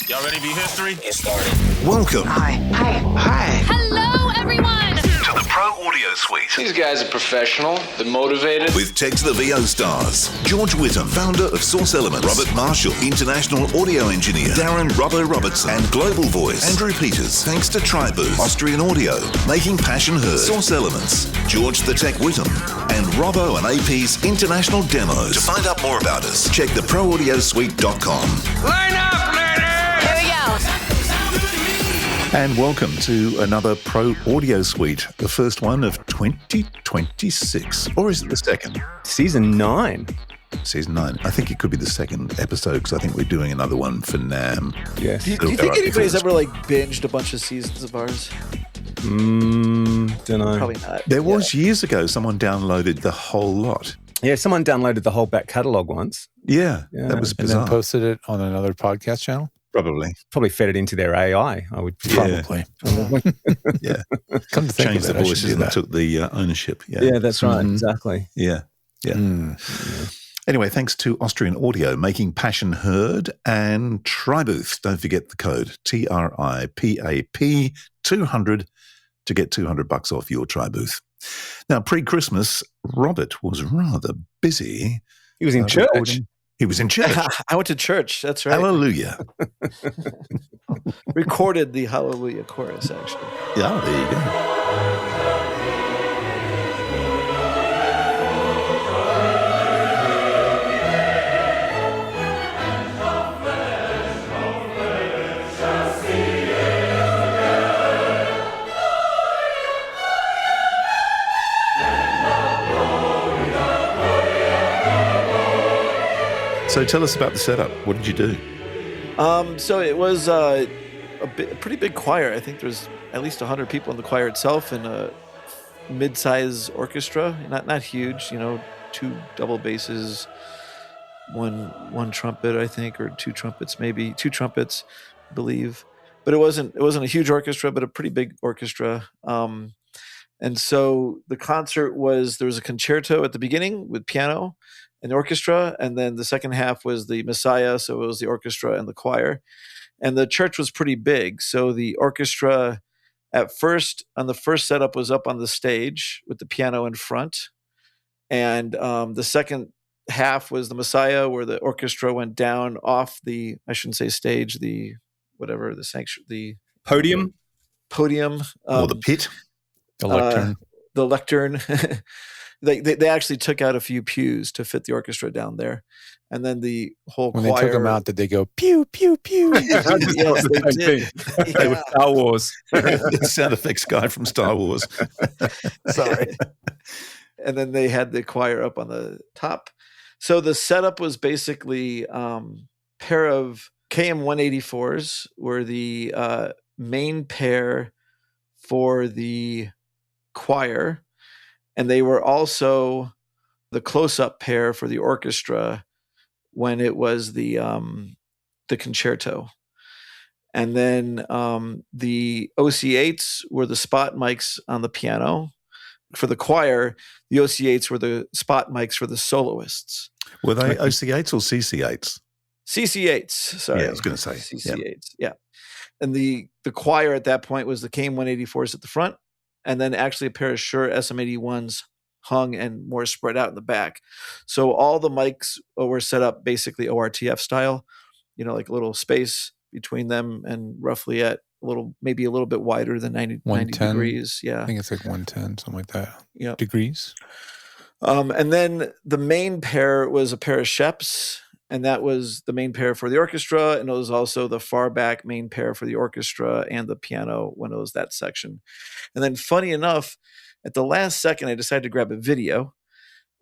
Y'all ready to be history? Get started. Welcome. Hi. Hello, everyone. To the Pro Audio Suite. These guys are professional. They're motivated. With Tech to the VO stars. George Whittam, founder of Source Elements. Robert Marshall, international audio engineer. Darren Robbo Robertson. And global voice. Andrew Peters. Thanks to Tribooth. Austrian Audio. Making passion heard. Source Elements. George the Tech Whittam. And Robbo and AP's international demos. To find out more about us, check theproaudiosuite.com. Line up, ladies! Here we go. And welcome to another Pro Audio Suite, the first one of 2026. Or is it the second? Season 9. Season 9. I think it could be the second episode because I think we're doing another one for NAM. Yes. Do you think anybody's ever binged a bunch of seasons of ours? Don't know. Probably not. There was years ago someone downloaded the whole lot. Yeah, someone downloaded the whole back catalogue once. Yeah, that was And bizarre. then posted it on another podcast channel? Probably. Probably fed it into their AI, I would Probably. Yeah. Come to think Changed of the it, I should voices do and that. took the ownership. Yeah. Yeah, that's right. Mhm. Exactly. Yeah. Anyway, thanks to Austrian Audio, making passion heard, and Tribooth. Don't forget the code TRIPAP 200 to get $200 off your Tribooth. Now, pre-Christmas, Robert was rather busy. He was in church. recording. He was in church. I went to church. That's right. Hallelujah. Recorded the Hallelujah chorus, actually. Yeah, there you go. So tell us about the setup. What did you do? So it was a pretty big choir. I think there's at least 100 people in the choir itself, and a mid-size orchestra. Not huge, two double basses, one trumpet, I think, or two trumpets, maybe two trumpets, I believe. But it wasn't a huge orchestra, but a pretty big orchestra. And so the concert there was a concerto at the beginning with piano and orchestra, and then the second half was the Messiah, so it was the orchestra and the choir. And the church was pretty big, so the orchestra at first, on the first setup, was up on the stage with the piano in front, and the second half was the Messiah, where the orchestra went down off the, I shouldn't say stage, the whatever, the sanctuary, the Podium. Or the pit? The lectern. The lectern. They actually took out a few pews to fit the orchestra down there, and then the whole When choir. they took them out, did they go pew, pew, pew? Yes, they did. They were Star Wars. The sound effects guy from Star Wars. Sorry. And then they had the choir up on the top. So the setup was basically pair of KM184s were the main pair for the choir, and they were also the close-up pair for the orchestra when it was the concerto. And then the OC8s were the spot mics on the piano. For the choir, the OC8s were the spot mics for the soloists. Were they OC8s or CC8s? CC8s, sorry. Yeah, I was going to say. CC8s, yeah. And the choir at that point was the KM184s at the front, and then actually a pair of Shure SM81s hung and more spread out in the back. So all the mics were set up basically ORTF style, like a little space between them, and roughly at maybe a little bit wider than 90 degrees. Yeah. I think it's like 110, something like that. Yeah. Degrees. And then the main pair was a pair of Schoeps, and that was the main pair for the orchestra, and it was also the far back main pair for the orchestra and the piano when it was that section. And then funny enough, at the last second, I decided to grab a video,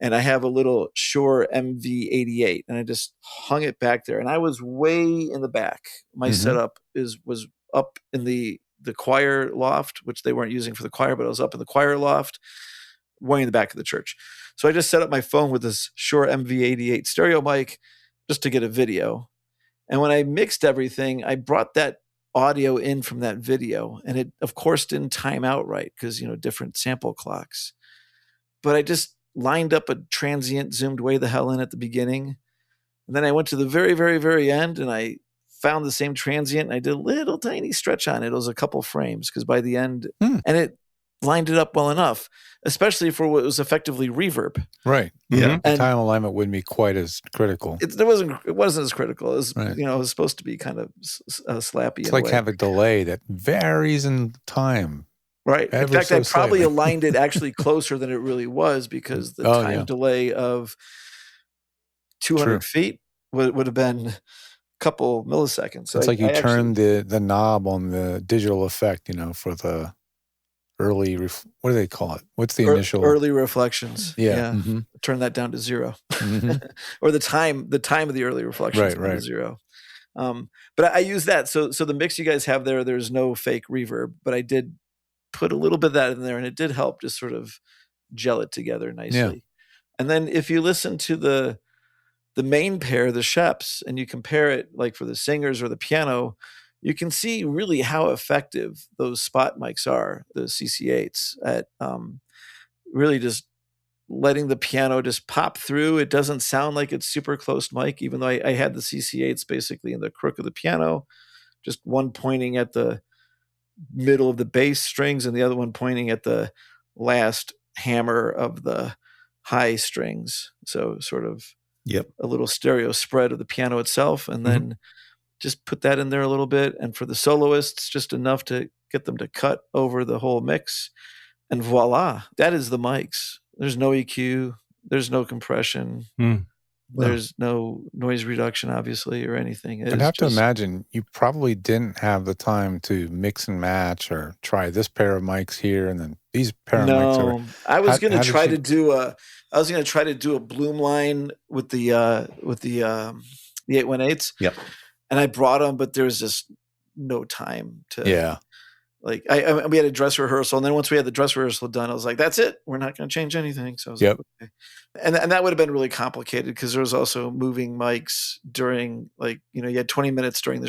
and I have a little Shure MV88, and I just hung it back there, and I was way in the back. My setup was up in the choir loft, which they weren't using for the choir, but I was up in the choir loft, way in the back of the church. So I just set up my phone with this Shure MV88 stereo mic just to get a video. And when I mixed everything, I brought that audio in from that video, and it of course didn't time out right because different sample clocks. But I just lined up a transient, zoomed way the hell in at the beginning, and then I went to the very, very, very end, and I found the same transient and I did a little tiny stretch on it. It was a couple frames because by the end, and it lined it up well enough, especially for what was effectively reverb. Right. Yeah. The And time alignment wouldn't be quite as critical. it wasn't as critical. It was, Right. it was supposed to be kind of slappy. It's in a like way. have a delay that varies in time. Right. In ever fact, so I probably slightly. aligned it actually closer than it really was because the Oh, time yeah. delay of 200 feet would have been a couple milliseconds. So It's like you I actually- turn the knob on the digital effect, for the early, what do they call it? What's the initial? early reflections. Yeah. Mm-hmm. Turn that down to 0. Mm-hmm. Or the time of the early reflections Right. to 0. But I use that. So the mix you guys have there's no fake reverb, but I did put a little bit of that in there and it did help just sort of gel it together nicely. Yeah. And then if you listen to the main pair, the Schoeps, and you compare it like for the singers or the piano, you can see really how effective those spot mics are, the CC8s, at really just letting the piano just pop through. It doesn't sound like it's super close mic, even though I had the CC8s basically in the crook of the piano, just one pointing at the middle of the bass strings and the other one pointing at the last hammer of the high strings. So sort of a little stereo spread of the piano itself, and then just put that in there a little bit. And for the soloists, just enough to get them to cut over the whole mix. And voila, that is the mics. There's no EQ. There's no compression. There's no noise reduction, obviously, or anything. I'd have to imagine you probably didn't have the time to mix and match or try this pair of mics here and then these pair of mics. No, I was going to try to do a Bloom line with the 818s. Yep. And I brought them, but there was just no time to. Yeah. Like we had a dress rehearsal, and then once we had the dress rehearsal done, I was like, "That's it. We're not going to change anything." So I was like, okay. And that would have been really complicated because there was also moving mics during, like, you had 20 minutes during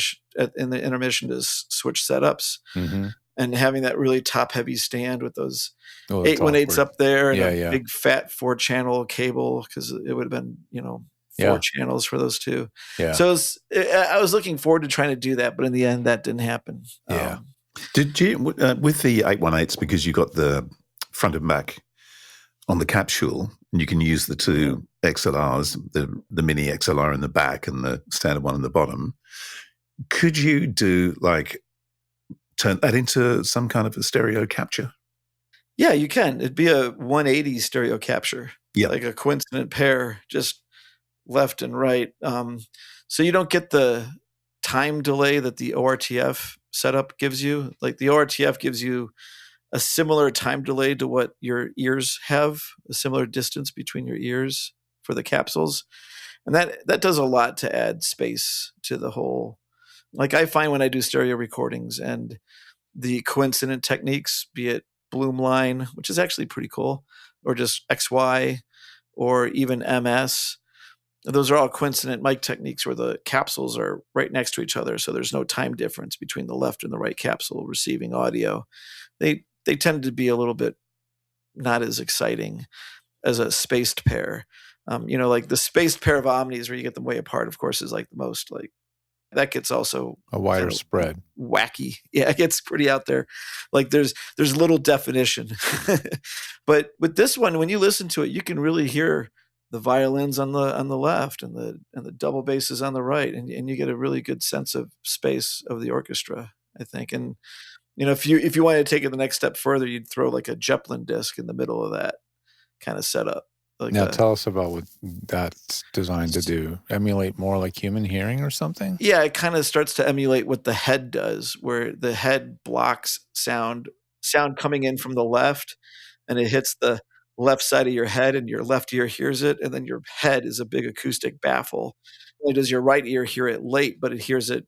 in the intermission to switch setups, and having that really top heavy stand with those 818s up there and a big fat 4-channel cable because it would have been 4 channels for those two. Yeah. So I was looking forward to trying to do that, but in the end, that didn't happen. Yeah. Did you, with the 818s, because you got the front and back on the capsule, and you can use the two XLRs, the mini XLR in the back and the standard one in the bottom, could you turn that into some kind of a stereo capture? Yeah, you can. It'd be a 180 stereo capture, like a coincident pair, just left and right. So you don't get the time delay that the ORTF setup gives you. Like the ORTF gives you a similar time delay to what your ears have, a similar distance between your ears for the capsules. And that does a lot to add space to the whole. Like I find when I do stereo recordings and the coincident techniques, be it Bloom line, which is actually pretty cool, or just XY, or even MS, those are all coincident mic techniques where the capsules are right next to each other, so there's no time difference between the left and the right capsule receiving audio. They tend to be a little bit not as exciting as a spaced pair. Like the spaced pair of omnis where you get them way apart, of course, is like the most like that gets also a wider spread. Wacky. Yeah, it gets pretty out there. Like there's little definition. But with this one, when you listen to it, you can really hear the violins on the left and the double basses on the right, and you get a really good sense of space of the orchestra, I think. And if you wanted to take it the next step further, you'd throw like a Zeppelin disc in the middle of that kind of setup. Like now tell us about what that's designed to do. Emulate more like human hearing or something? Yeah, it kind of starts to emulate what the head does, where the head blocks sound coming in from the left, and it hits the left side of your head, and your left ear hears it, and then your head is a big acoustic baffle. Only does your right ear hear it late, but it hears it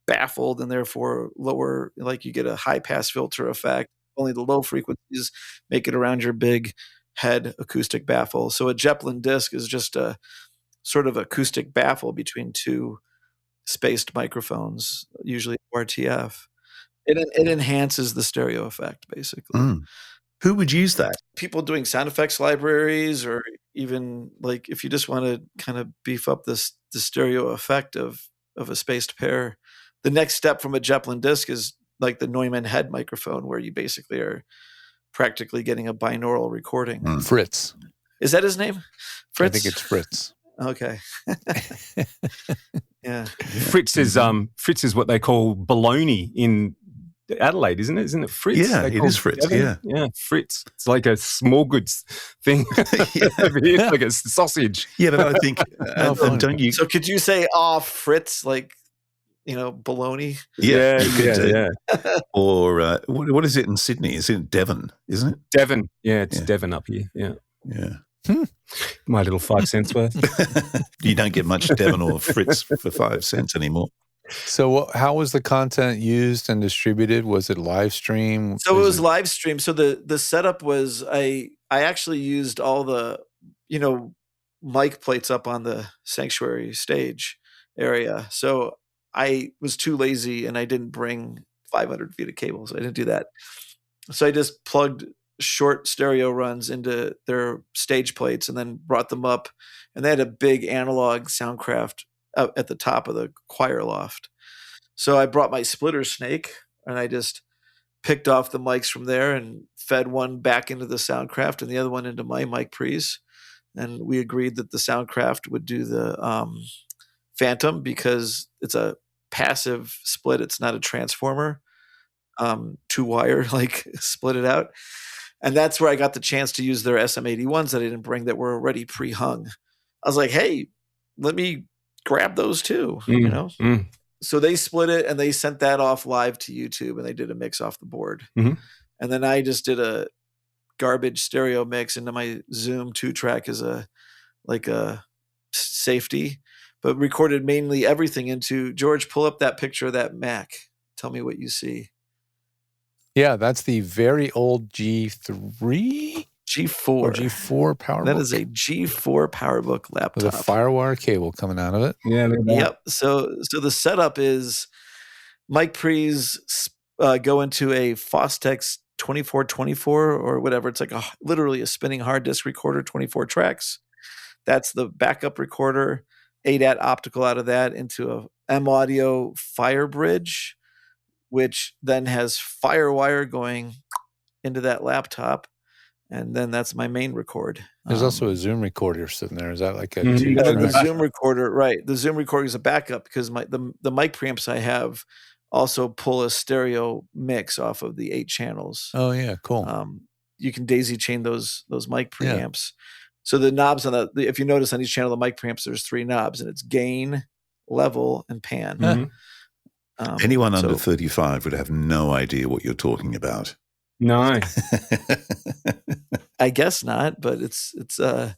baffled, and therefore lower, like you get a high pass filter effect. Only the low frequencies make it around your big head acoustic baffle. So a Zeppelin disc is just a sort of acoustic baffle between two spaced microphones, usually ORTF. It enhances the stereo effect, basically. Who would use that? People doing sound effects libraries, or even like if you just want to kind of beef up the stereo effect of a spaced pair, the next step from a Zeppelin disc is like the Neumann head microphone, where you basically are practically getting a binaural recording. Fritz. Is that his name? Fritz? I think it's Fritz. Okay. Yeah. Fritz is what they call baloney in Adelaide, isn't it? Isn't it Fritz? Yeah, They it call is Fritz, Devon? Yeah, Fritz. It's like a small goods thing. It's like a sausage. Yeah, but I think, don't you? So could you say, Fritz, like, baloney? Yeah, you could do. Yeah. Or what is it in Sydney? Is it Devon, isn't it? Devon. Yeah, it's Devon up here. Yeah. Yeah. My little 5 cents worth. You don't get much Devon or Fritz for 5 cents anymore. So how was the content used and distributed? Was it live stream? So it was live stream. So the setup was I actually used all the, mic plates up on the sanctuary stage area. So I was too lazy and I didn't bring 500 feet of cables. I didn't do that. So I just plugged short stereo runs into their stage plates and then brought them up. And they had a big analog Soundcraft up at the top of the choir loft. So I brought my splitter snake and I just picked off the mics from there and fed one back into the Soundcraft and the other one into my mic pre's. And we agreed that the Soundcraft would do the Phantom because it's a passive split. It's not a transformer. 2-wire, like split it out. And that's where I got the chance to use their SM81s that I didn't bring that were already pre-hung. I was like, hey, let me grab those too, So they split it and they sent that off live to YouTube and they did a mix off the board. Mm-hmm. And then I just did a garbage stereo mix into my Zoom 2-track as a safety, but recorded mainly everything into George. Pull up that picture of that Mac. Tell me what you see. Yeah, that's the very old G3? G4. Or G4 PowerBook. That is a G4 PowerBook laptop. With a FireWire cable coming out of it. Yeah. Yep. So the setup is mic pre's go into a Fostex 2424 or whatever. It's like literally a spinning hard disk recorder, 24 tracks. That's the backup recorder. ADAT optical out of that into a M Audio FireBridge, which then has FireWire going into that laptop. And then that's my main record. There's also a Zoom recorder sitting there. Is that like a the Zoom recorder, right? The Zoom recorder is a backup because the mic preamps I have also pull a stereo mix off of the 8 channels. Oh yeah, cool. You can daisy chain those mic preamps. Yeah. So the knobs on if you notice on each channel, the mic preamps, there's 3 knobs, and it's gain, level, and pan. Mm-hmm. Anyone under 35 would have no idea what you're talking about. No. I guess not, but it's I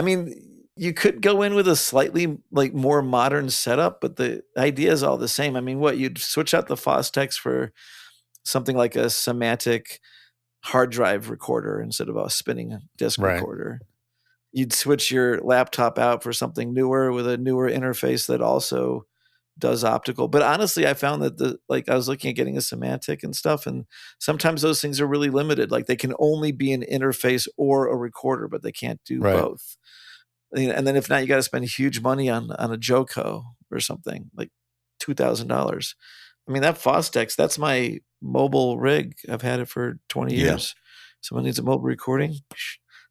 mean, you could go in with a slightly like more modern setup, but the idea is all the same. I mean, you'd switch out the Fostex for something like a Semantic hard drive recorder instead of a spinning disc recorder. You'd switch your laptop out for something newer with a newer interface that also does optical. But honestly, I found that I was looking at getting a Semantic and stuff, and sometimes those things are really limited. Like they can only be an interface or a recorder, but they can't do both. And then if not, you got to spend huge money on a Joco or something like $2,000. I mean, that Fostex, that's my mobile rig. I've had it for 20 years. Someone needs a mobile recording.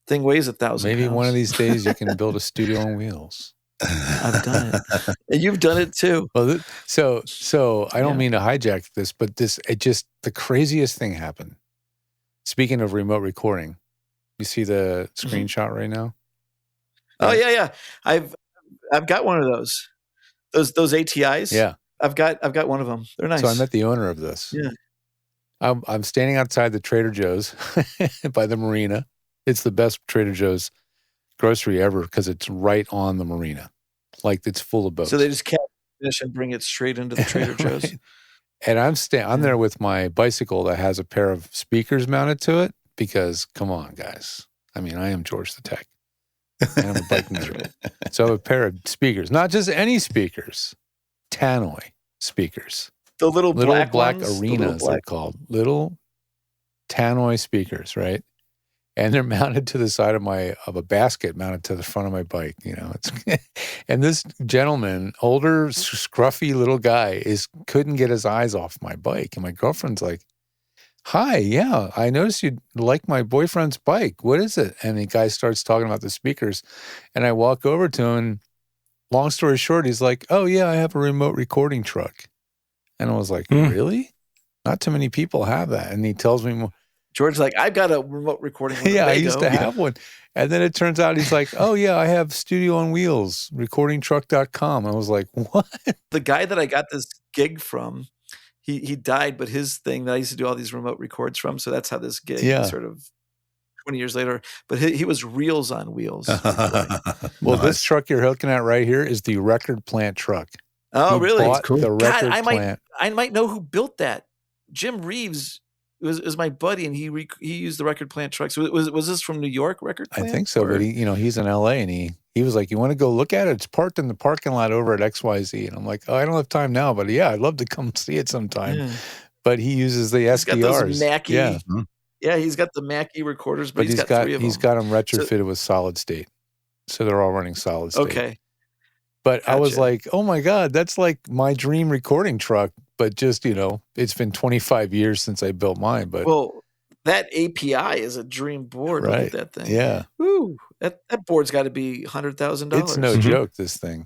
Thing weighs 1,000 Maybe pounds. one of these days you can build a studio on wheels. I've done it. And you've done it too. Well, so I don't mean to hijack this, but the craziest thing happened. Speaking of remote recording, you see the screenshot right now? Oh yeah. I've got one of those ATIs. Yeah. I've got one of them. They're nice. So I met the owner of this. Yeah. I'm standing outside the Trader Joe's by the marina. It's the best Trader Joe's grocery ever because it's right on the marina. Like it's full of boats. So they just catch fish and bring it straight into the Trader Joe's. Right. And I'm there with my bicycle that has a pair of speakers mounted to it because, come on, guys. I mean, I am George the Tech. And I'm a bike nerd. So I have a pair of speakers, not just any speakers, tannoy speakers. The little black black ones, arenas, they're called. Little tannoy speakers, right? and they're mounted to the side of a basket mounted to the front of my bike. It's and this gentleman, older, scruffy little guy, couldn't get his eyes off my bike, and my girlfriend's like, "Hi, yeah, I noticed you like my boyfriend's bike. What is it?" And the guy starts talking about the speakers, and I walk over to him. And long story short, he's like, "Oh yeah, I have a remote recording truck," and I was like, "Really? Not too many people have that." And he tells me more. George's like, "I've got a remote recording one." Yeah, I used to have one. And then it turns out he's like, "Oh, yeah, I have Studio on Wheels, recordingtruck.com." I was like, "What?" The guy that I got this gig from, he died, but his thing that I used to do all these remote records from, so that's how this gig sort of 20 years later. But he was Reels on Wheels. Well, this truck you're looking at right here is the record plant truck. Oh, really? Bought cool. The record God, plant. I might know who built that. Jim Reeves was my buddy, and he used the record plant trucks. Was this from New York record plant? I think so, but he's in LA, and he was like, "You want to go look at it? It's parked in the parking lot over at XYZ." And I'm like, "Oh, I don't have time now, but yeah, I'd love to come see it sometime." Yeah. But he uses the SDRs. He's got those Mackie, yeah. Yeah, he's got the Mackie recorders, but he's got 3 of them. He's got them retrofitted with solid state. So they're all running solid state. Okay. But gotcha. I was like, "Oh my God, that's like my dream recording truck." But just, it's been 25 years since I built mine. But that API is a dream board. Right. Look at that thing. Yeah. Woo. That board's got to be $100,000. It's no joke, this thing.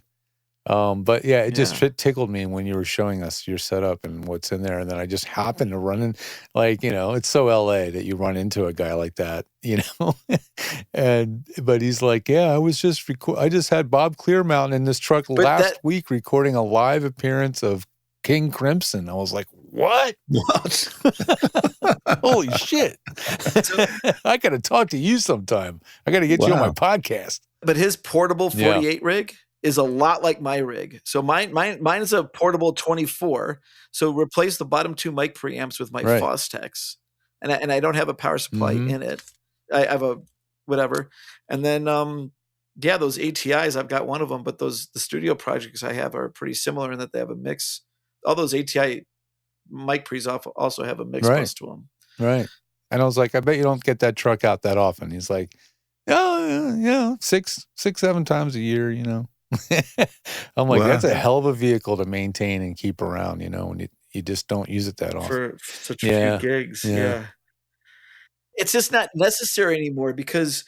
But yeah, it just tickled me when you were showing us your setup and what's in there. And then I just happened to run in, it's so LA that you run into a guy like that, but he's like, "Yeah, I just had Bob Clearmountain in this truck last week recording a live appearance of King Crimson." I was like, What? Holy shit. I got to talk to you sometime. I got to get you on my podcast. But his portable 48 rig is a lot like my rig. So mine is a portable 24. So replace the bottom 2 mic preamps with my Fostex. And I don't have a power supply in it. I have a whatever. And then those ATIs, I've got one of them, but the studio projects I have are pretty similar in that they have a mix. All those ATI mic pre's also have a mix bus to them. Right. And I was like, "I bet you don't get that truck out that often." He's like, "Oh, yeah, 6-7 times a year, I'm like, "That's a hell of a vehicle to maintain and keep around, when you just don't use it that often." For such a few gigs. Yeah. It's just not necessary anymore because,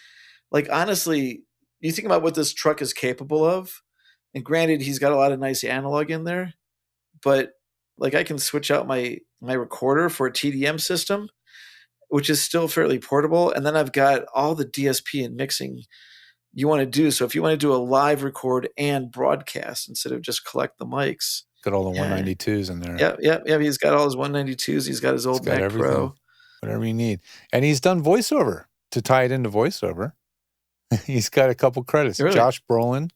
honestly, you think about what this truck is capable of, and granted, he's got a lot of nice analog in there, but I can switch out my recorder for a TDM system, which is still fairly portable. And then I've got all the DSP and mixing you want to do. So if you want to do a live record and broadcast instead of just collect the mics. Got all the 192s in there. Yeah. He's got all his 192s. He's got his old Mac Pro. Whatever you need. And he's done voiceover to tie it into voiceover. He's got a couple credits. Really? Josh Brolin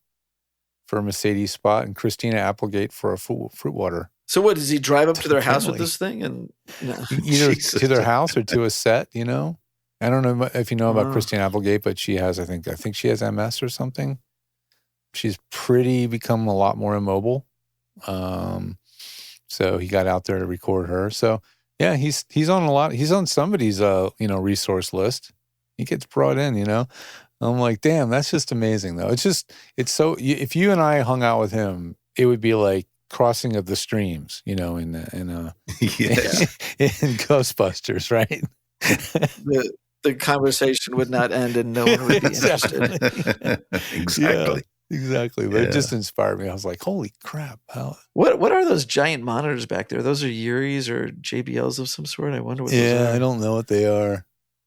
for a Mercedes Spot and Christina Applegate for a fruit water. So what, does he drive up to their house with this thing? And either to their house or to a set, I don't know if you know about Christina Applegate, but she has, I think she has MS or something. She's become a lot more immobile. So he got out there to record her. So yeah, he's on he's on somebody's, resource list. He gets brought in, I'm like, damn, that's just amazing though. It's so, if you and I hung out with him, it would be like crossing of the streams, in Ghostbusters, right? The conversation would not end and no one would be interested. Exactly. Exactly. But it just inspired me. I was like, holy crap. What are those giant monitors back there? Those are Uris or JBLs of some sort? I wonder what those are. I don't know what they are.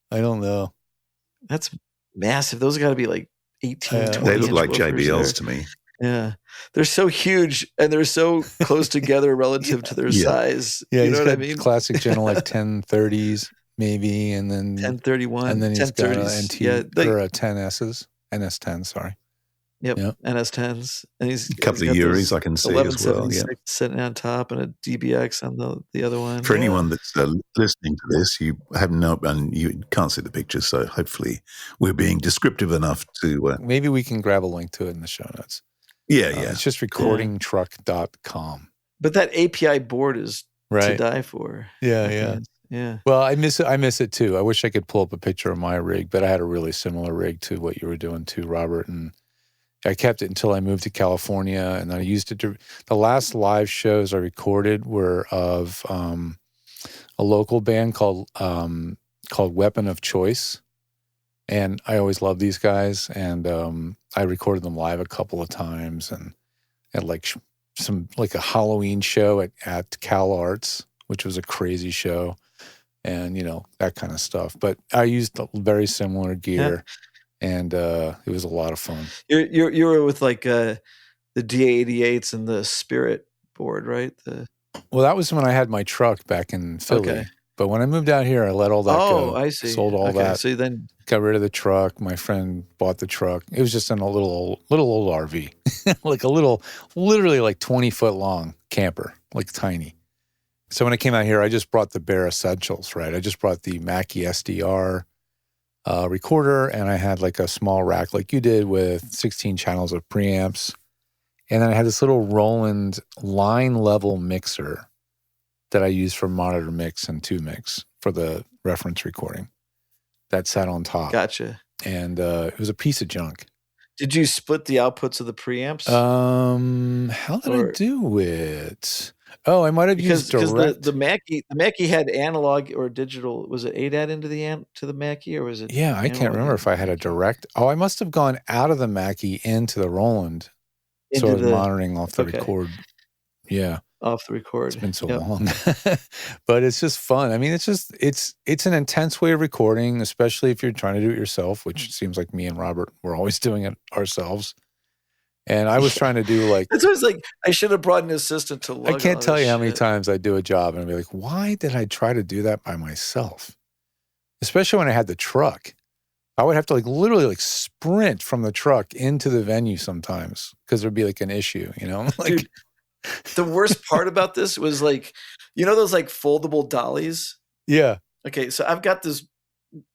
I don't know. That's massive. Those got to be like 18, 20 They look like there. JBLs to me. Yeah. They're so huge and they're so close together relative to their size. Yeah, you know what I mean? Classic General 1030s maybe, and then 1031, and then he's got an NT or a 10S's, NS10, sorry. Yep. NS10s. And he's a couple of Uris I can see as well. Yeah. Sitting on top and a DBX on the other one. For anyone that's listening to this, you have and you can't see the pictures, so hopefully we're being descriptive enough to. Maybe we can grab a link to it in the show notes. Yeah. It's just recordingtruck.com. But that API board is to die for. Yeah. Yeah. Well, I miss it too. I wish I could pull up a picture of my rig, but I had a really similar rig to what you were doing too, Robert. And I kept it until I moved to California, and then I used it to. The last live shows I recorded were of a local band called Weapon of Choice, and I always loved these guys. And I recorded them live a couple of times, and at like a Halloween show at Cal Arts, which was a crazy show. And, that kind of stuff. But I used very similar gear, and it was a lot of fun. You were with like the DA88s and the Spirit board, right? Well, that was when I had my truck back in Philly. Okay. But when I moved out here, I let all that go. Oh, I see. Sold all that. So then got rid of the truck. My friend bought the truck. It was just in a little old RV, like a literally like 20-foot long camper, like tiny. So when I came out here, I just brought the bare essentials, right? I just brought the Mackie SDR recorder, and I had like a small rack like you did with 16 channels of preamps. And then I had this little Roland line level mixer that I used for monitor mix and 2 mix for the reference recording that sat on top. Gotcha. And it was a piece of junk. Did you split the outputs of the preamps? How did I do it? Oh, I might have used direct. The Mackie had analog or digital. Was it ADAT into the Mackie, or was it? Yeah, I can't remember if I had a direct. Oh, I must have gone out of the Mackie into the Roland. So I was monitoring off the record. Yeah. Off the record. It's been so long. But it's just fun. I mean, it's an intense way of recording, especially if you're trying to do it yourself, which seems like me and Robert were always doing it ourselves. And I was trying to do like... It's always like, I should have brought an assistant to lug. I can't tell you how many times I do a job and I'd be like, why did I try to do that by myself? Especially when I had the truck. I would have to like literally like sprint from the truck into the venue sometimes because there'd be like an issue, Like, dude, the worst part about this was like, those like foldable dollies? Yeah. Okay, so I've got this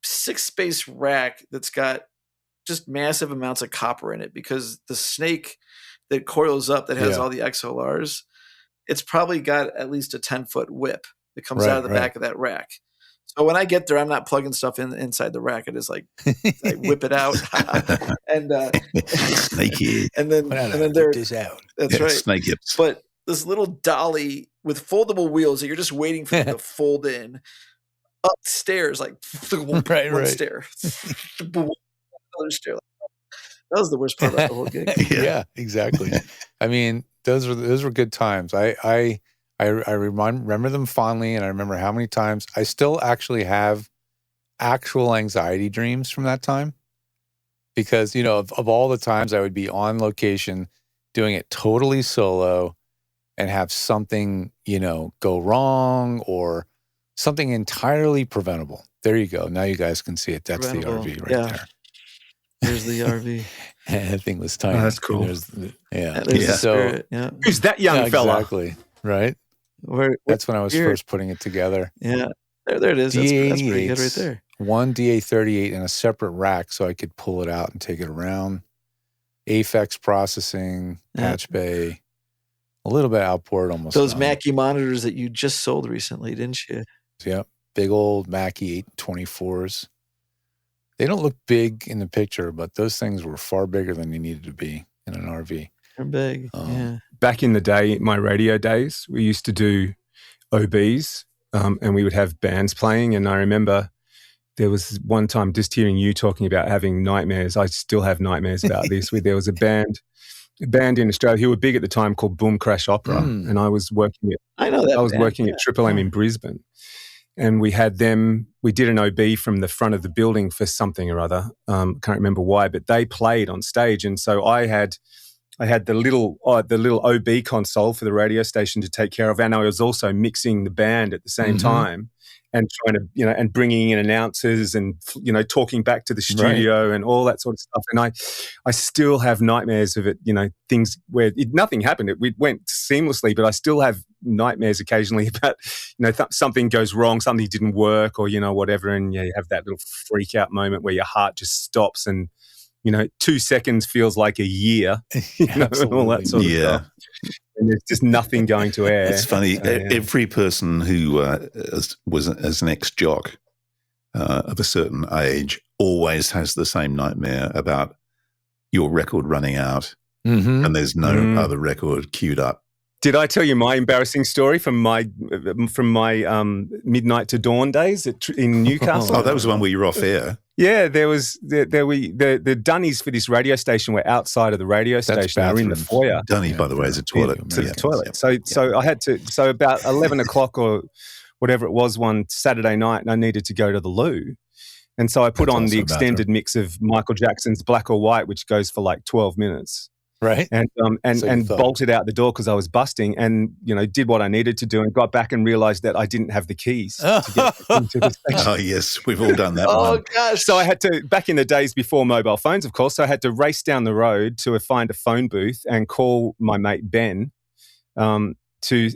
6-space rack that's got just massive amounts of copper in it because the snake that coils up that has all the XLRs, it's probably got at least a 10-foot whip that comes out of the back of that rack. So when I get there, I'm not plugging stuff inside the rack. I just like I whip it out and snakey. And then there this out. That's right. Snake hips. But this little dolly with foldable wheels that you're just waiting for them to fold in upstairs, like one stair, another stair. That was the worst part about the whole gig. Yeah, exactly. I mean, those were good times. I remember them fondly, and I remember how many times I still actually have actual anxiety dreams from that time because, of all the times I would be on location doing it totally solo and have something, go wrong or something entirely preventable. There you go. Now you guys can see it. That's the RV right there. There's the RV. That thing was tiny. Oh, that's cool. There's the Spirit. Yeah. Who's that young fella? Exactly. Right. That's when I was first putting it together. Yeah. There it is. That's pretty good right there. One DA38 in a separate rack so I could pull it out and take it around. Aphex processing, patch bay, a little bit outboard almost. Those Mackie monitors that you just sold recently, didn't you? Yep. Big old Mackie 824s. They don't look big in the picture, but those things were far bigger than they needed to be in an RV. They're big. Yeah. Back in the day, my radio days, we used to do OBs and we would have bands playing. And I remember there was one time just hearing you talking about having nightmares. I still have nightmares about this. There was a band in Australia who were big at the time called Boom Crash Opera. And I was working at Triple M in Brisbane. And we had them, we did an OB from the front of the building for something or other. Can't remember why, but they played on stage. And so I had the little OB console for the radio station to take care of. And I was also mixing the band at the same time and trying to, and bringing in announcers and, talking back to the studio and all that sort of stuff. And I still have nightmares of it, things where nothing happened. It went seamlessly, but I still have nightmares occasionally about, something goes wrong, something didn't work or, whatever. And you have that little freak out moment where your heart just stops and, 2 seconds feels like a year, and all that sort of stuff. And there's just nothing going to air. It's funny. Every person who was as an ex-jock of a certain age always has the same nightmare about your record running out and there's no other record queued up. Did I tell you my embarrassing story from my midnight to dawn days in Newcastle? Oh, that was the one where you were off air. Yeah, there was the dunnies for this radio station were outside of the radio station. They were in the foyer. Dunny, by the way, is a toilet. It's a toilet. So I had to. So about 11 o'clock or whatever it was one Saturday night, and I needed to go to the loo, and so I put on the extended mix of Michael Jackson's Black or White, which goes for like 12 minutes. Right. And bolted out the door because I was busting, and did what I needed to do, and got back and realised that I didn't have the keys to get into the station. Oh yes, we've all done that. Oh gosh! So I had to, back in the days before mobile phones, of course. So I had to race down the road to find a phone booth and call my mate Ben, to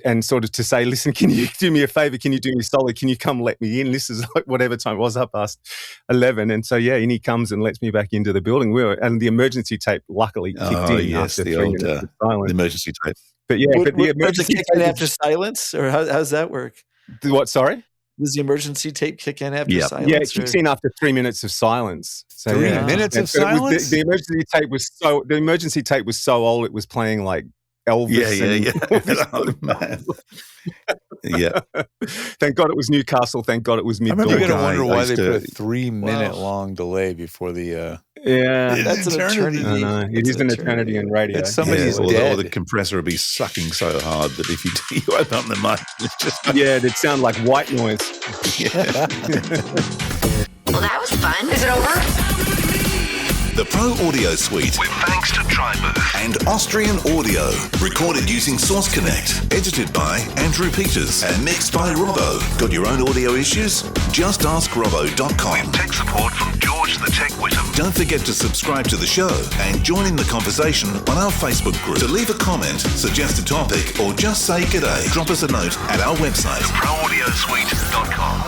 say, listen, can you do me a favour? Can you do me a solid? Can you come let me in? This is like whatever time it was, up past 11. And so, and he comes and lets me back into the building. And the emergency tape luckily kicked in after 3 minutes of silence. The emergency tape. But but the emergency kick in after silence? Or how's that work? What, sorry? Does the emergency tape kick in after silence? Yeah, it kicks in after 3 minutes of silence. So, 3 minutes of silence? The emergency tape was so old, it was playing like Elvis. Yeah. Oh, man. Yeah. Thank God it was Newcastle. Thank God it was mid-dawn. You're going to wonder why they put a 3 minute long delay before the. That's an eternity. I know. It is an eternity in radio. It's somebody's dead. Or the compressor will be sucking so hard that if you open up the mic, it's just it'd sound like white noise. Well, that was fun. Is it over? The Pro Audio Suite, with thanks to Tribooth and Austrian Audio. Recorded using Source Connect. Edited by Andrew Peters and mixed by Robbo. Got your own audio issues? Just ask Robbo.com. With tech support from George the Tech Whittam. Don't forget to subscribe to the show and join in the conversation on our Facebook group. To leave a comment, suggest a topic, or just say g'day, drop us a note at our website, theproaudiosuite.com.